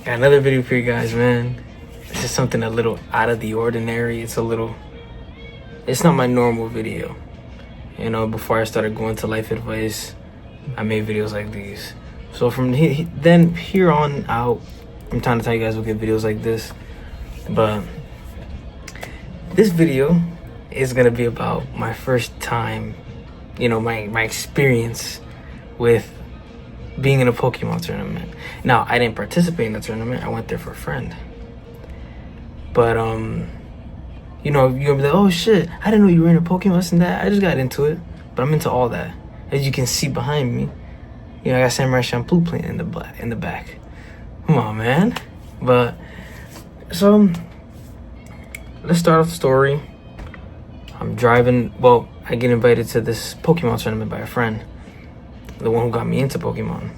Got another video for you guys, man. This is something a little out of the ordinary. It's not my normal video. You know, before I started going to life advice, I made videos like these. So from here on out, I'm trying to tell you guys we'll get videos like this. But this video is gonna be about my first time, you know, my experience with being in a Pokemon tournament. Now, I didn't participate in the tournament. I went there for a friend. But, you know, you're gonna be like, oh shit, I didn't know you were into Pokemon, this and that. I just got into it, but I'm into all that. As you can see behind me, you know, I got Samurai Champloo playing in the back. Come on, man. But, so, let's start off the story. I'm driving, well, I get invited to this Pokemon tournament by a friend. The one who got me into Pokemon.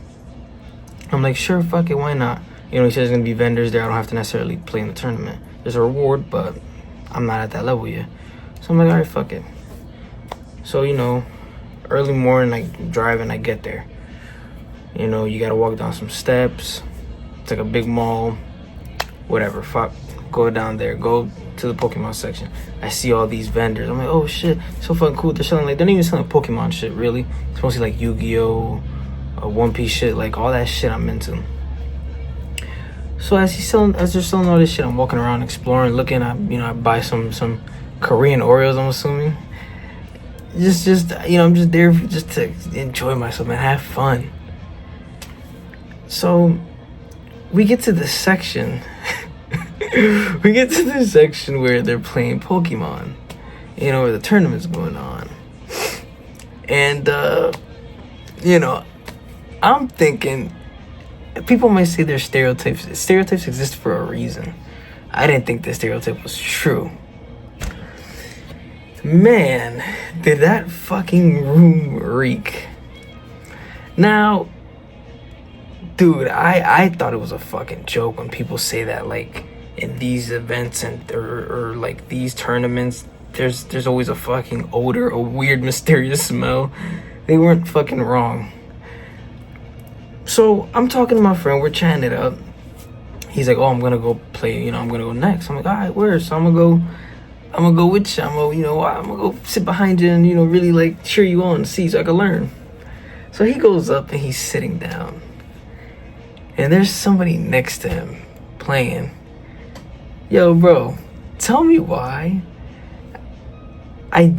I'm like, sure, fuck it, why not? You know, he says there's gonna be vendors there. I don't have to necessarily play in the tournament. There's a reward, but I'm not at that level yet. So I'm like, all right, fuck it. So, you know, early morning, like driving, I get there. You know, you gotta walk down some steps. It's like a big mall. Whatever, fuck. Go down there, go to the Pokemon section. I see all these vendors. I'm like, oh shit, so fucking cool. They're selling, like, they're not even selling Pokemon shit, really. It's mostly like Yu-Gi-Oh, One Piece shit, like all that shit I'm into. So as they're selling all this shit, I'm walking around, exploring, looking. I buy some Korean Oreos, I'm assuming. Just you know, I'm just there just to enjoy myself and have fun. So we get to this section. We get to this section where they're playing Pokemon, you know, where the tournament's going on. And, you know, I'm thinking, people might say they're stereotypes. Stereotypes exist for a reason. I didn't think this stereotype was true. Man, did that fucking room reek. Now, dude, I thought it was a fucking joke when people say that, like, in these events or like these tournaments, there's always a fucking odor, a weird mysterious smell. They weren't fucking wrong. So I'm talking to my friend, we're chatting it up. He's like, oh, I'm gonna go play, you know, I'm gonna go next. I'm like, all right, where? So I'm gonna go with you. I'm gonna go sit behind you and, you know, really like cheer you on, see, so I can learn. So he goes up and he's sitting down, and there's somebody next to him playing. Yo, bro, tell me why I'm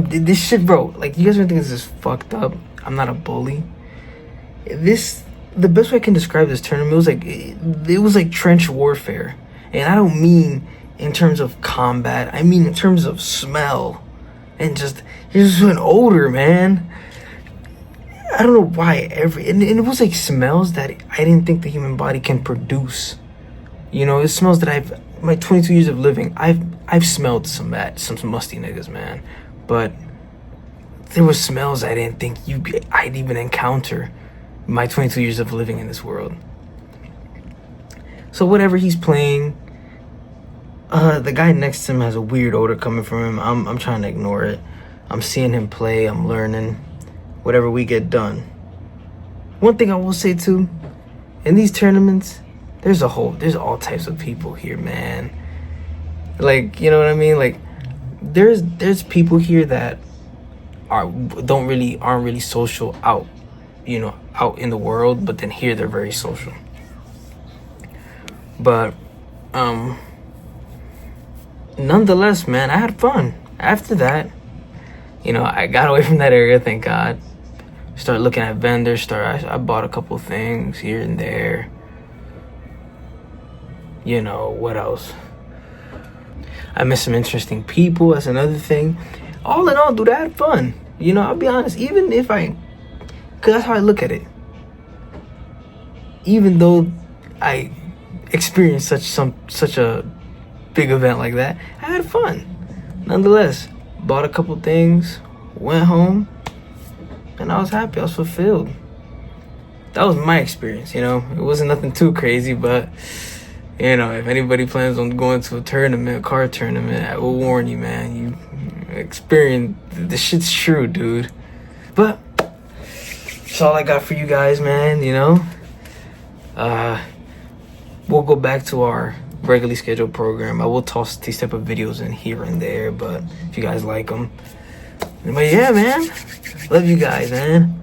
this shit, bro. Like, you guys are thinking this is fucked up. I'm not a bully. The best way I can describe this tournament, it was like trench warfare. And I don't mean in terms of combat. I mean in terms of smell. And just an odor, man. I don't know why and it was like smells that I didn't think the human body can produce. You know, it smells that my 22 years of living, I've smelled some musty niggas, man. But there were smells I didn't think I'd even encounter my 22 years of living in this world. So whatever he's playing, the guy next to him has a weird odor coming from him. I'm trying to ignore it. I'm seeing him play, I'm learning. Whatever we get done. One thing I will say too, in these tournaments, there's all types of people here, man. Like, you know what I mean? Like, there's people here that aren't really social out in the world, but then here they're very social. But nonetheless, man, I had fun. After that, you know, I got away from that area, thank God. Start looking at vendors. I bought a couple things here and there. You know, what else? I met some interesting people. That's another thing. All in all, dude, I had fun. You know, I'll be honest. Even if because that's how I look at it. Even though I experienced such a big event like that, I had fun. Nonetheless, bought a couple things, went home, and I was happy. I was fulfilled. That was my experience. You know, it wasn't nothing too crazy, but. You know, if anybody plans on going to a card tournament, I will warn you, man. You experience, this shit's true, dude. But that's all I got for you guys, man, you know. we'll go back to our regularly scheduled program. I will toss these type of videos in here and there, but if you guys like them. But yeah, man, love you guys, man.